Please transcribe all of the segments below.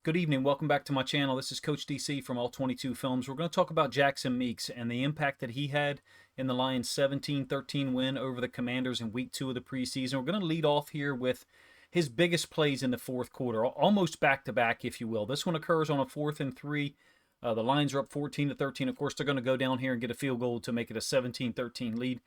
Good evening. Welcome back to my channel. This is Coach DC from All 22 Films. We're going to talk about Jackson Meeks and the impact that he had in the Lions' 17-13 win over the Commanders in Week 2 of the preseason. We're going to lead off here with his biggest plays in the fourth quarter, almost back-to-back, if you will. This one occurs on a 4th and 3. The Lions are up 14-13. Of course, they're going to go down here and get a field goal to make it a 17-13 lead.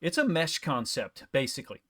It's a mesh concept, basically.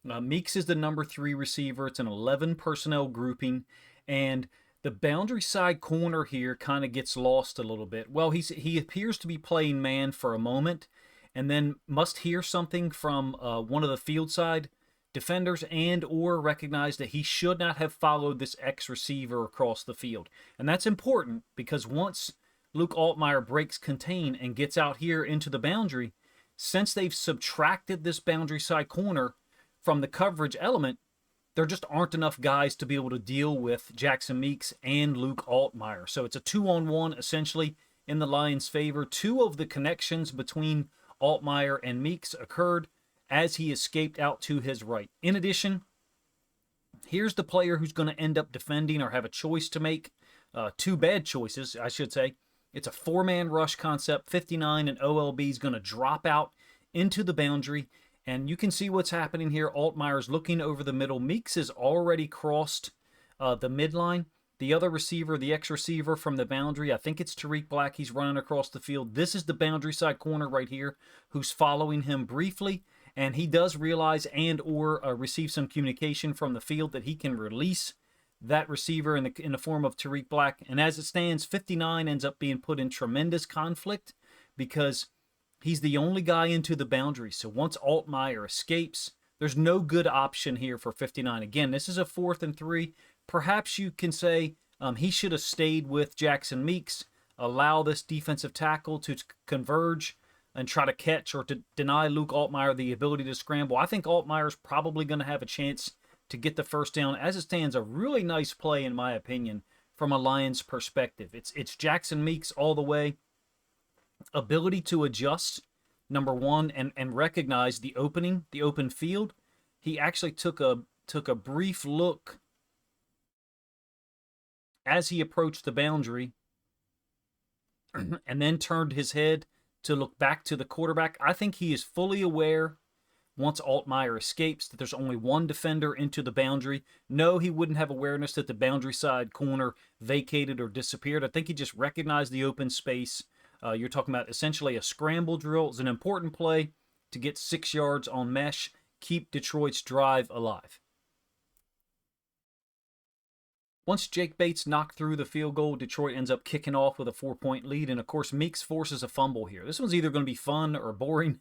Meeks is the number 3 receiver. It's an 11 personnel grouping, and the boundary side corner here kind of gets lost a little bit. Well, he appears to be playing man for a moment, and then must hear something from one of the field side defenders and or recognize that he should not have followed this X receiver across the field. And that's important because once Luke Altmyer breaks contain and gets out here into the boundary, since they've subtracted this boundary side corner from the coverage element, there just aren't enough guys to be able to deal with Jackson Meeks and Luke Altmyer. So it's a 2-on-1 essentially in the Lions' favor. Two of the connections between Altmyer and Meeks occurred as he escaped out to his right. In addition, here's the player who's going to end up defending or have a choice to make. Two bad choices, I should say. It's a 4-man rush concept. 59 and OLB is going to drop out into the boundary. And you can see what's happening here. Altmyer's looking over the middle. Meeks has already crossed the midline. The other receiver, the X-receiver from the boundary, I think it's Tariq Black. He's running across the field. This is the boundary side corner right here who's following him briefly. And he does realize and or receive some communication from the field that he can release that receiver in the form of Tariq Black. And as it stands, 59 ends up being put in tremendous conflict because he's the only guy into the boundary. So once Altmyer escapes, there's no good option here for 59. Again, this is a 4th and 3. Perhaps you can say he should have stayed with Jackson Meeks, allow this defensive tackle to converge and try to catch or to deny Luke Altmyer the ability to scramble. I think Altmyer's probably going to have a chance to get the first down. As it stands, a really nice play, in my opinion, from a Lions perspective. It's Jackson Meeks all the way. Ability to adjust, number one, and recognize the open field. He actually took a brief look as he approached the boundary and then turned his head to look back to the quarterback. I think he is fully aware once Altmyer escapes that there's only one defender into the boundary. No, he wouldn't have awareness that the boundary side corner vacated or disappeared. I think he just recognized the open space. You're talking about essentially a scramble drill. It's an important play to get 6 yards on mesh, keep Detroit's drive alive. Once Jake Bates knocked through the field goal, Detroit ends up kicking off with a 4-point lead. And, of course, Meeks forces a fumble here. This one's either going to be fun or boring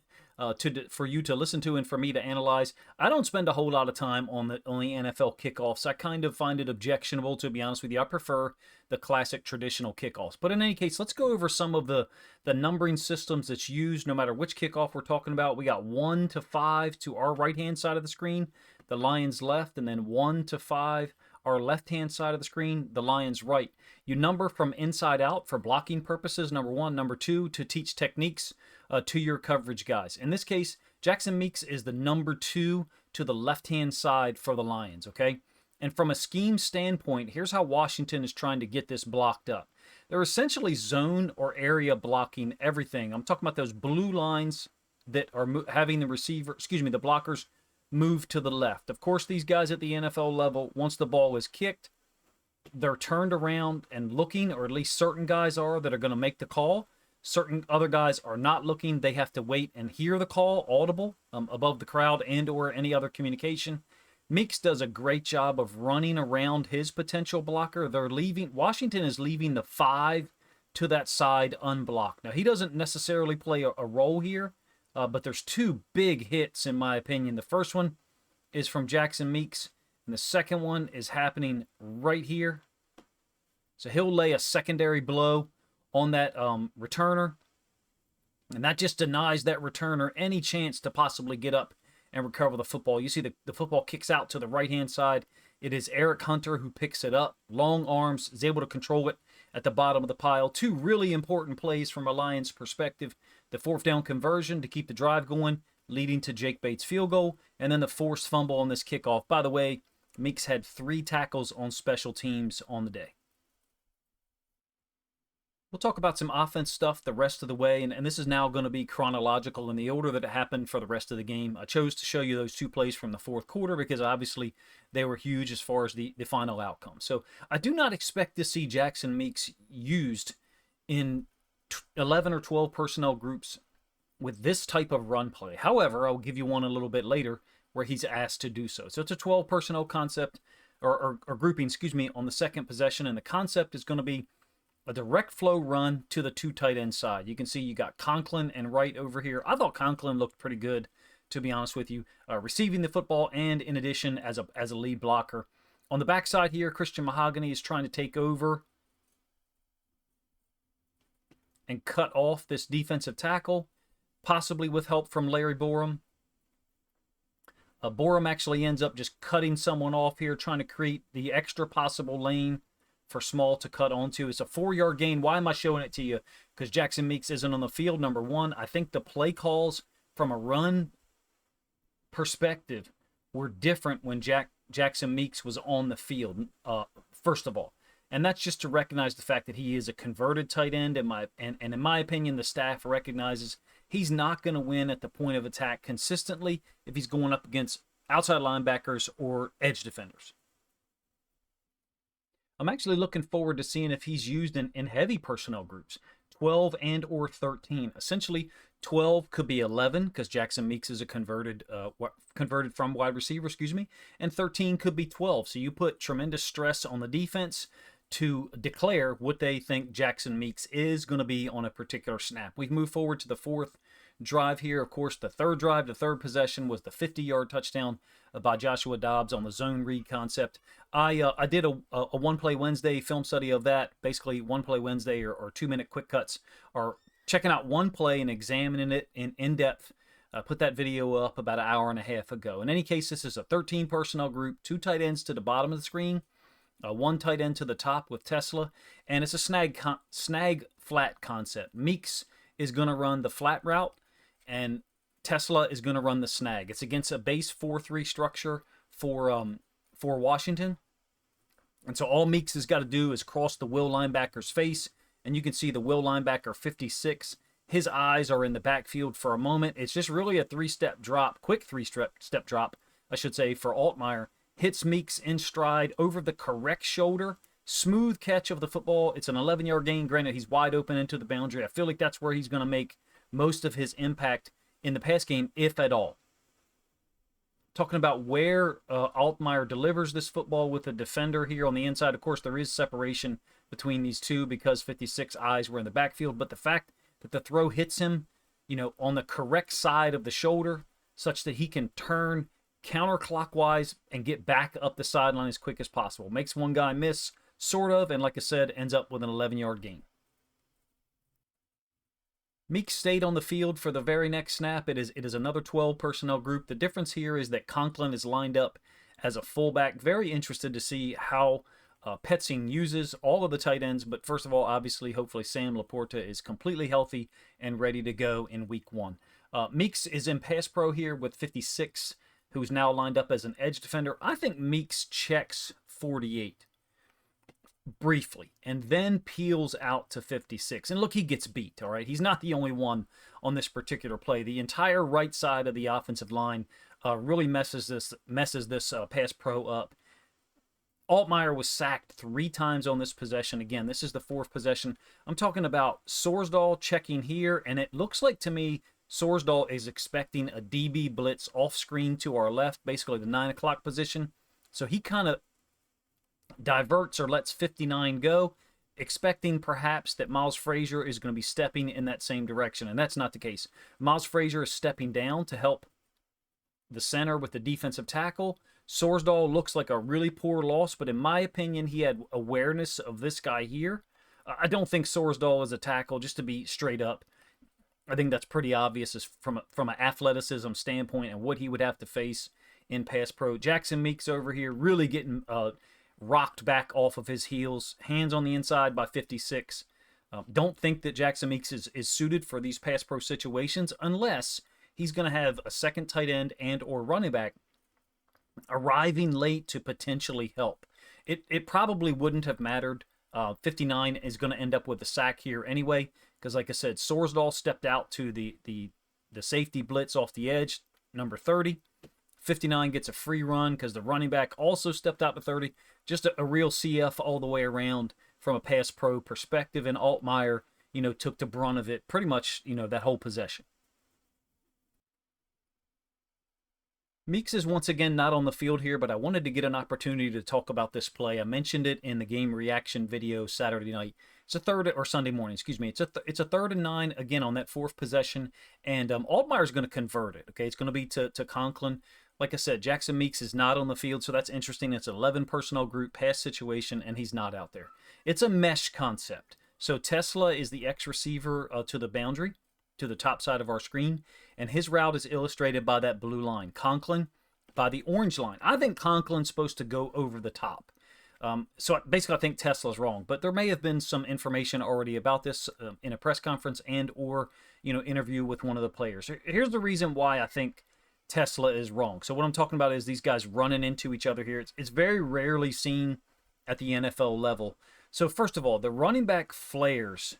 for you to listen to and for me to analyze. I don't spend a whole lot of time on the NFL kickoffs. I kind of find it objectionable, to be honest with you. I prefer the classic traditional kickoffs. But in any case, let's go over some of the numbering systems that's used no matter which kickoff we're talking about. We got 1 to 5 to our right-hand side of the screen, the Lions left, and then 1 to 5 our left-hand side of the screen, the Lions right. You number from inside out for blocking purposes, number 1. Number 2, to teach techniques to your coverage guys. In this case, Jackson Meeks is the number 2 to the left-hand side for the Lions, okay? And from a scheme standpoint, here's how Washington is trying to get this blocked up. They're essentially zone or area blocking everything. I'm talking about those blue lines that are having the the blockers move to the left. Of course, these guys at the NFL level, once the ball is kicked, they're turned around and looking, or at least certain guys are that are going to make the call. Certain other guys are not looking. They have to wait and hear the call, audible, above the crowd and or any other communication. Meeks does a great job of running around his potential blocker. Washington is leaving the 5 to that side unblocked. Now, he doesn't necessarily play a role here, but there's 2 big hits, in my opinion. The first one is from Jackson Meeks, and the second one is happening right here. So he'll lay a secondary blow on that returner, and that just denies that returner any chance to possibly get up and recover the football. You see the football kicks out to the right-hand side. It is Eric Hunter who picks it up. Long arms, is able to control it at the bottom of the pile. 2 really important plays from a Lions perspective. The 4th down conversion to keep the drive going, leading to Jake Bates' field goal, and then the forced fumble on this kickoff. By the way, Meeks had 3 tackles on special teams on the day. We'll talk about some offense stuff the rest of the way, and this is now going to be chronological in the order that it happened for the rest of the game. I chose to show you those two plays from the fourth quarter because obviously they were huge as far as the final outcome. So I do not expect to see Jackson Meeks used in 11 or 12 personnel groups with this type of run play. However, I'll give you one a little bit later where he's asked to do so. So it's a 12 personnel concept or grouping, excuse me, on the second possession, and the concept is going to be a direct flow run to the two tight end side. You can see you got Conklin and Wright over here. I thought Conklin looked pretty good, to be honest with you, receiving the football and in addition as a lead blocker. On the backside here, Christian Mahogany is trying to take over and cut off this defensive tackle, possibly with help from Larry Borum. Borum actually ends up just cutting someone off here, trying to create the extra possible lane for Small to cut onto. It's a 4-yard gain. Why am I showing it to you? Because Jackson Meeks isn't on the field, number one. I think the play calls from a run perspective were different when Jackson Meeks was on the field, first of all. And that's just to recognize the fact that he is a converted tight end. And in my opinion, the staff recognizes he's not going to win at the point of attack consistently if he's going up against outside linebackers or edge defenders. I'm actually looking forward to seeing if he's used in heavy personnel groups, 12 and or 13. Essentially, 12 could be 11 because Jackson Meeks is a converted from wide receiver, and 13 could be 12. So you put tremendous stress on the defense to declare what they think Jackson Meeks is going to be on a particular snap. We've moved forward to the fourth drive here. Of course, the third possession was the 50-yard touchdown by Joshua Dobbs on the zone read concept. I did a one-play Wednesday film study of that. Basically, one-play Wednesday or 2-minute quick cuts are checking out one play and examining it in depth. I put that video up about an hour and a half ago. In any case, this is a 13 personnel group, 2 tight ends to the bottom of the screen, 1 tight end to the top with Tesla, and it's a snag flat concept. Meeks is going to run the flat route, and Tesla is going to run the snag. It's against a base 4-3 structure for Washington. And so all Meeks has got to do is cross the will linebacker's face, and you can see the will linebacker 56. His eyes are in the backfield for a moment. It's just really a 3-step drop, quick 3-step drop, I should say, for Altmaier. Hits Meeks in stride over the correct shoulder. Smooth catch of the football. It's an 11-yard gain. Granted, he's wide open into the boundary. I feel like that's where he's going to make most of his impact in the pass game, if at all. Talking about where Altmaier delivers this football with the defender here on the inside. Of course, there is separation between these two because 56 eyes were in the backfield. But the fact that the throw hits him, on the correct side of the shoulder such that he can turn counterclockwise and get back up the sideline as quick as possible. Makes one guy miss, sort of, and like I said, ends up with an 11-yard gain. Meeks stayed on the field for the very next snap. It is another 12 personnel group. The difference here is that Conklin is lined up as a fullback. Very interested to see how Petzing uses all of the tight ends. But first of all, obviously, hopefully Sam Laporta is completely healthy and ready to go in week 1. Meeks is in pass pro here with 56, who's now lined up as an edge defender. I think Meeks checks 48. Briefly, and then peels out to 56. And look, he gets beat, all right? He's not the only one on this particular play. The entire right side of the offensive line really messes this pass pro up. Altmaier was sacked 3 times on this possession. Again, this is the 4th possession. I'm talking about Sorsdahl checking here, and it looks like to me Sorsdahl is expecting a DB blitz off screen to our left, basically the 9 o'clock position. So he kind of diverts or lets 59 go, expecting perhaps that Miles Frazier is going to be stepping in that same direction, and that's not the case. Miles Frazier is stepping down to help the center with the defensive tackle. Sorsdahl looks like a really poor loss, but in my opinion, he had awareness of this guy here. I don't think Sorsdahl is a tackle, just to be straight up. I think that's pretty obvious from an athleticism standpoint and what he would have to face in pass pro. Jackson Meeks over here really getting rocked back off of his heels. Hands on the inside by 56. Don't think that Jackson Meeks is suited for these pass pro situations unless he's going to have a second tight end and or running back arriving late to potentially help. It probably wouldn't have mattered 59 is going to end up with the sack here anyway, because like I said, Sorsdahl stepped out to the safety blitz off the edge, number 30. 59 gets a free run because the running back also stepped out to 30. Just a real CF all the way around from a pass pro perspective, and Altmaier, took the brunt of it pretty much, that whole possession. Meeks is once again not on the field here, but I wanted to get an opportunity to talk about this play. I mentioned it in the game reaction video Saturday night. It's a third, or Sunday morning, excuse me. It's a 3rd and 9, again, on that 4th possession, and Altmaier's going to convert it, okay? It's going to be to Conklin. Like I said, Jackson Meeks is not on the field, so that's interesting. It's an 11 personnel group pass situation, and he's not out there. It's a mesh concept. So Tesla is the X receiver to the boundary, to the top side of our screen, and his route is illustrated by that blue line. Conklin by the orange line. I think Conklin's supposed to go over the top. So basically, I think Tesla's wrong, but there may have been some information already about this in a press conference and or interview with one of the players. Here's the reason why I think Tesla is wrong. So what I'm talking about is these guys running into each other here. It's very rarely seen at the NFL level. So first of all, the running back flares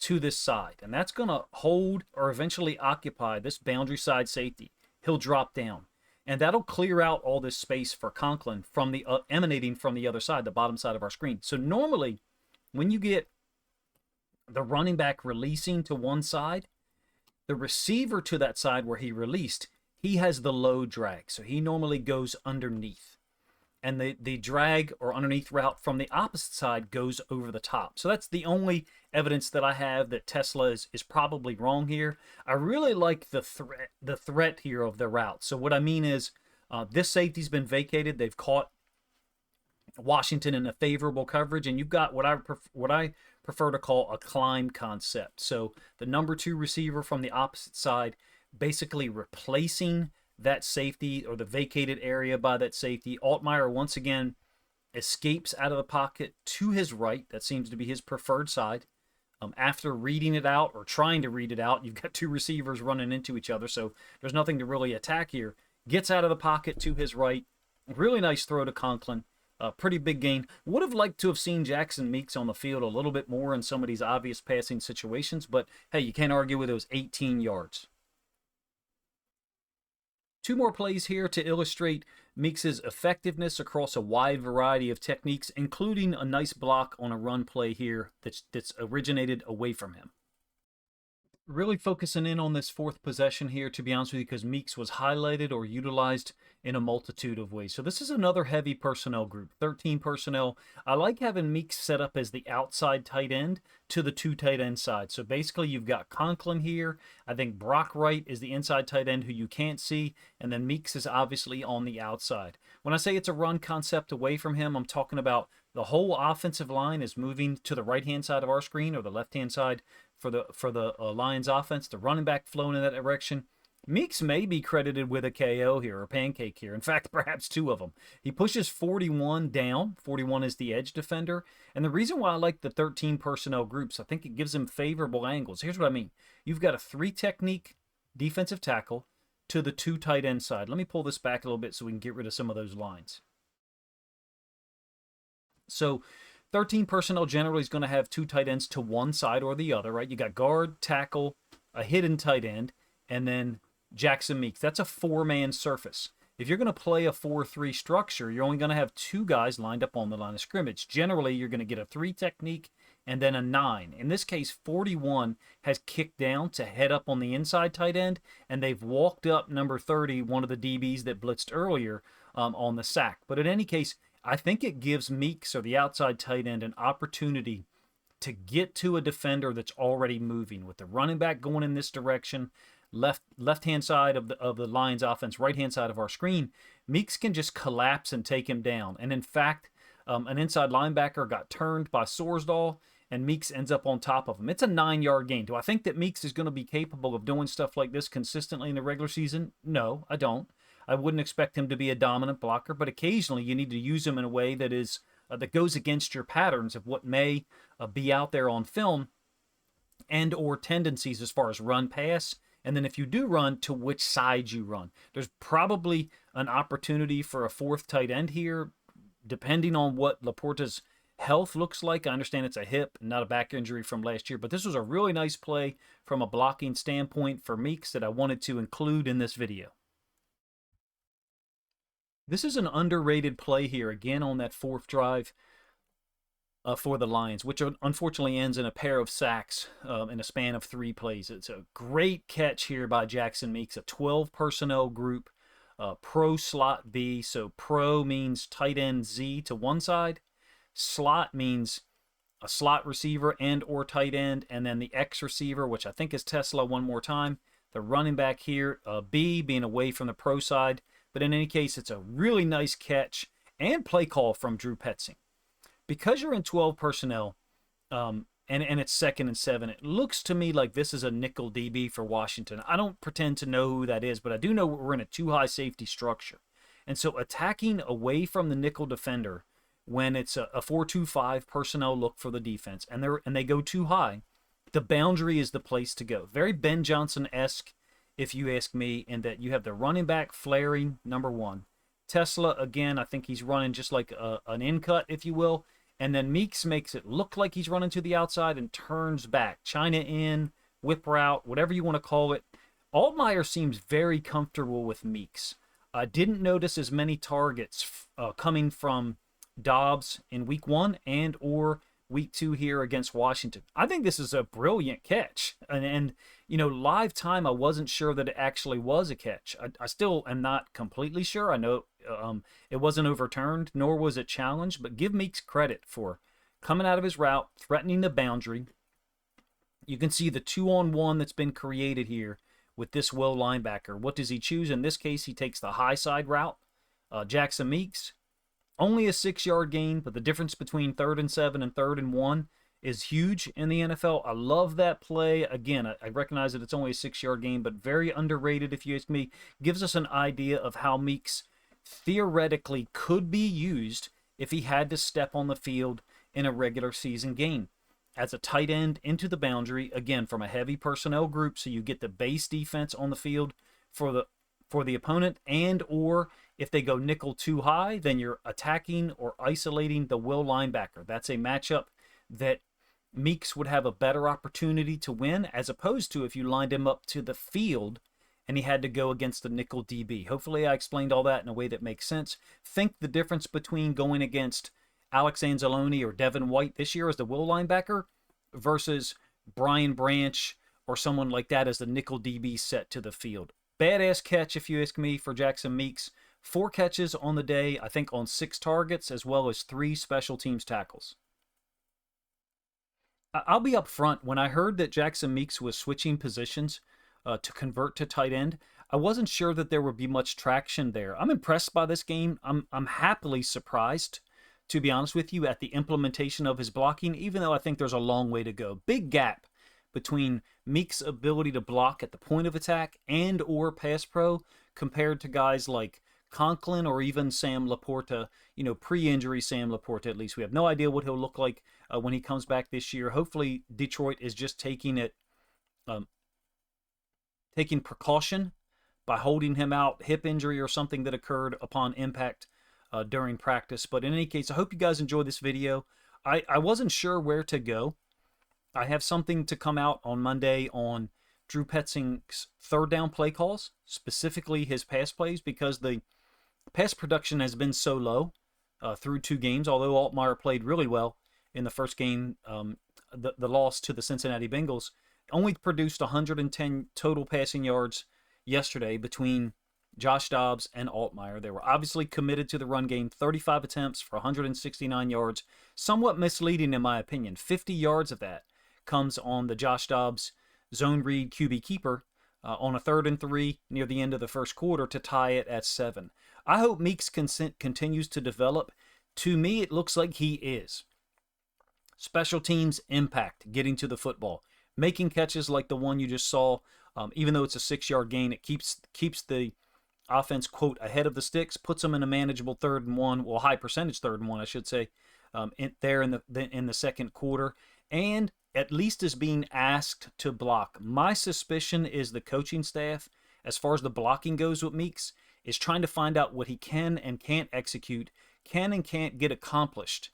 to this side, and that's going to hold or eventually occupy this boundary side safety. He'll drop down, and that'll clear out all this space for Conklin from the emanating from the other side, the bottom side of our screen. So normally, when you get the running back releasing to one side, the receiver to that side where he released, he has the low drag, so he normally goes underneath. And the drag or underneath route from the opposite side goes over the top. So that's the only evidence that I have that Tesla is probably wrong here. I really like the threat here of the route. So what I mean is this safety's been vacated. They've caught Washington in a favorable coverage, and you've got what I prefer to call a climb concept. So the number 2 receiver from the opposite side basically replacing that safety or the vacated area by that safety. Altmaier once again escapes out of the pocket to his right. That seems to be his preferred side. After reading it out or trying to read it out, you've got 2 receivers running into each other, so there's nothing to really attack here. Gets out of the pocket to his right. Really nice throw to Conklin. Pretty big gain. Would have liked to have seen Jackson Meeks on the field a little bit more in some of these obvious passing situations, but hey, you can't argue with those 18 yards. 2 more plays here to illustrate Meeks' effectiveness across a wide variety of techniques, including a nice block on a run play here that's originated away from him. Really focusing in on this 4th possession here, to be honest with you, because Meeks was highlighted or utilized in a multitude of ways. So this is another heavy personnel group, 13 personnel. I like having Meeks set up as the outside tight end to the 2 tight end side. So basically you've got Conklin here. I think Brock Wright is the inside tight end who you can't see, and then Meeks is obviously on the outside. When I say it's a run concept away from him, I'm talking about the whole offensive line is moving to the right-hand side of our screen or the left-hand side for the Lions offense. The running back flowing in that direction. Meeks may be credited with a KO here, or pancake here. In fact, perhaps 2 of them. He pushes 41 down. 41 is the edge defender. And the reason why I like the 13 personnel groups, I think it gives him favorable angles. Here's what I mean. You've got a 3-technique defensive tackle to the 2 tight end side. Let me pull this back a little bit so we can get rid of some of those lines. So 13 personnel generally is going to have 2 tight ends to one side or the other, right? You got guard, tackle, a hidden tight end, and then Jackson Meeks. That's a 4-man surface. If you're going to play a 4-3 structure, you're only going to have 2 guys lined up on the line of scrimmage. Generally, you're going to get a 3 technique and then a 9. In this case, 41 has kicked down to head up on the inside tight end, and they've walked up number 30, one of the DBs that blitzed earlier, on the sack. But in any case, I think it gives Meeks, or the outside tight end, an opportunity to get to a defender that's already moving. With the running back going in this direction, left-hand side of the Lions offense, right-hand side of our screen, Meeks can just collapse and take him down. And in fact, an inside linebacker got turned by Sorsdahl, and Meeks ends up on top of him. It's a 9-yard gain. Do I think that Meeks is going to be capable of doing stuff like this consistently in the regular season? No, I don't. I wouldn't expect him to be a dominant blocker, but occasionally you need to use him in a way that is that goes against your patterns of what may be out there on film and or tendencies as far as run pass. And then if you do run, to which side you run. There's probably an opportunity for a 4th tight end here, depending on what Laporta's health looks like. I understand it's a hip, not a back injury from last year, but this was a really nice play from a blocking standpoint for Meeks that I wanted to include in this video. This is an underrated play here, again on that fourth drive for the Lions, which unfortunately ends in a pair of sacks in a span of 3 plays. It's a great catch here by Jackson Meeks, a 12 personnel group, pro slot B. So pro means tight end Z to one side. Slot means a slot receiver and or tight end, and then the X receiver, which I think is Tesla one more time. The running back here, B, being away from the pro side. But in any case, it's a really nice catch and play call from Drew Petzing. Because you're in 12 personnel and it's 2nd and 7, it looks to me like this is a nickel DB for Washington. I don't pretend to know who that is, but I do know we're in a too high safety structure. And so attacking away from the nickel defender when it's a 4-2-5 personnel look for the defense and they go too high, the boundary is the place to go. Very Ben Johnson-esque, if you ask me, in that you have the running back flaring, number 1. Tesla, again, I think he's running just like an in cut, if you will. And then Meeks makes it look like he's running to the outside and turns back. China in, whip route, whatever you want to call it. Altmaier seems very comfortable with Meeks. I didn't notice as many targets coming from Dobbs in week 1 and or week 2 here against Washington. I think this is a brilliant catch. And you know, live time, I wasn't sure that it actually was a catch. I still am not completely sure. I know it wasn't overturned, nor was it challenged, but give Meeks credit for coming out of his route, threatening the boundary. You can see the 2-on-1 that's been created here with this Will linebacker. What does he choose? In this case, he takes the high side route. Jackson Meeks, only a 6-yard gain, but the difference between 3rd and 7 and 3rd and 1 is huge in the NFL. I love that play. Again, I recognize that it's only a 6-yard gain, but very underrated, if you ask me. Gives us an idea of how Meeks theoretically could be used if he had to step on the field in a regular season game. As a tight end into the boundary, again, from a heavy personnel group, so you get the base defense on the field for the opponent, and or if they go nickel too high, then you're attacking or isolating the will linebacker. That's a matchup that Meeks would have a better opportunity to win, as opposed to if you lined him up to the field and he had to go against the nickel DB. Hopefully I explained all that in a way that makes sense. Think the difference between going against Alex Anzalone or Devin White this year as the will linebacker versus Brian Branch or someone like that as the nickel DB set to the field. Badass catch, if you ask me, for Jackson Meeks. 4 catches on the day, I think on 6 targets, as well as 3 special teams tackles. I'll be up front. When I heard that Jackson Meeks was switching positions to convert to tight end, I wasn't sure that there would be much traction there. I'm impressed by this game. I'm happily surprised, to be honest with you, at the implementation of his blocking, even though I think there's a long way to go. Big gap between Meeks' ability to block at the point of attack and or pass pro compared to guys like Conklin or even Sam Laporta, you know, pre-injury Sam Laporta at least. We have no idea what he'll look like when he comes back this year. Hopefully Detroit is just taking precaution by holding him out, hip injury or something that occurred upon impact during practice. But in any case, I hope you guys enjoyed this video. I wasn't sure where to go. I have something to come out on Monday on Drew Petzing's 3rd down play calls, specifically his pass plays, because the pass production has been so low through 2 games, although Altmaier played really well in the first game, the loss to the Cincinnati Bengals. Only produced 110 total passing yards yesterday between Josh Dobbs and Altmaier. They were obviously committed to the run game, 35 attempts for 169 yards. Somewhat misleading in my opinion. 50 yards of that comes on the Josh Dobbs zone read QB keeper on a 3rd and 3 near the end of the first quarter to tie it at 7. I hope Meeks continues to develop. To me, it looks like he is. Special teams impact, getting to the football, making catches like the one you just saw. Even though it's a 6-yard gain, it keeps the offense, quote, ahead of the sticks, puts them in a manageable 3rd and 1, well, high percentage 3rd and 1, I should say, in the second quarter, and at least is being asked to block. My suspicion is the coaching staff, as far as the blocking goes with Meeks, is trying to find out what he can and can't execute, can and can't get accomplished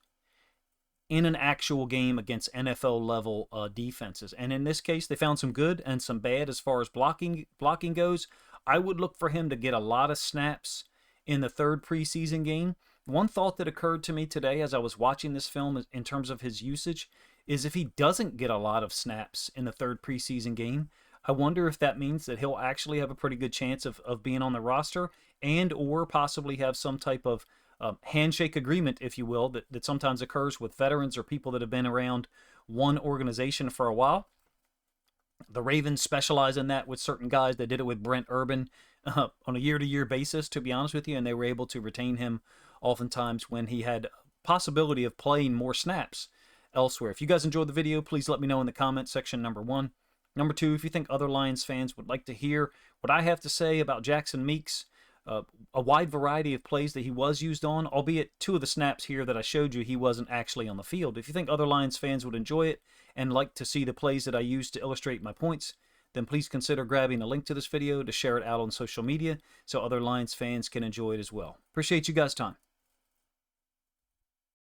in an actual game against NFL level defenses. And in this case, they found some good and some bad as far as blocking goes. I would look for him to get a lot of snaps in the third preseason game. One thought that occurred to me today as I was watching this film in terms of his usage is if he doesn't get a lot of snaps in the third preseason game, I wonder if that means that he'll actually have a pretty good chance of being on the roster and or possibly have some type of handshake agreement, if you will, that sometimes occurs with veterans or people that have been around one organization for a while. The Ravens specialize in that with certain guys. They did it with Brent Urban on a year-to-year basis, to be honest with you, and they were able to retain him oftentimes when he had possibility of playing more snaps elsewhere. If you guys enjoyed the video, please let me know in the comment section, number one. Number two, if you think other Lions fans would like to hear what I have to say about Jackson Meeks, a wide variety of plays that he was used on, albeit two of the snaps here that I showed you, he wasn't actually on the field. If you think other Lions fans would enjoy it and like to see the plays that I used to illustrate my points, then please consider grabbing a link to this video to share it out on social media so other Lions fans can enjoy it as well. Appreciate you guys' time.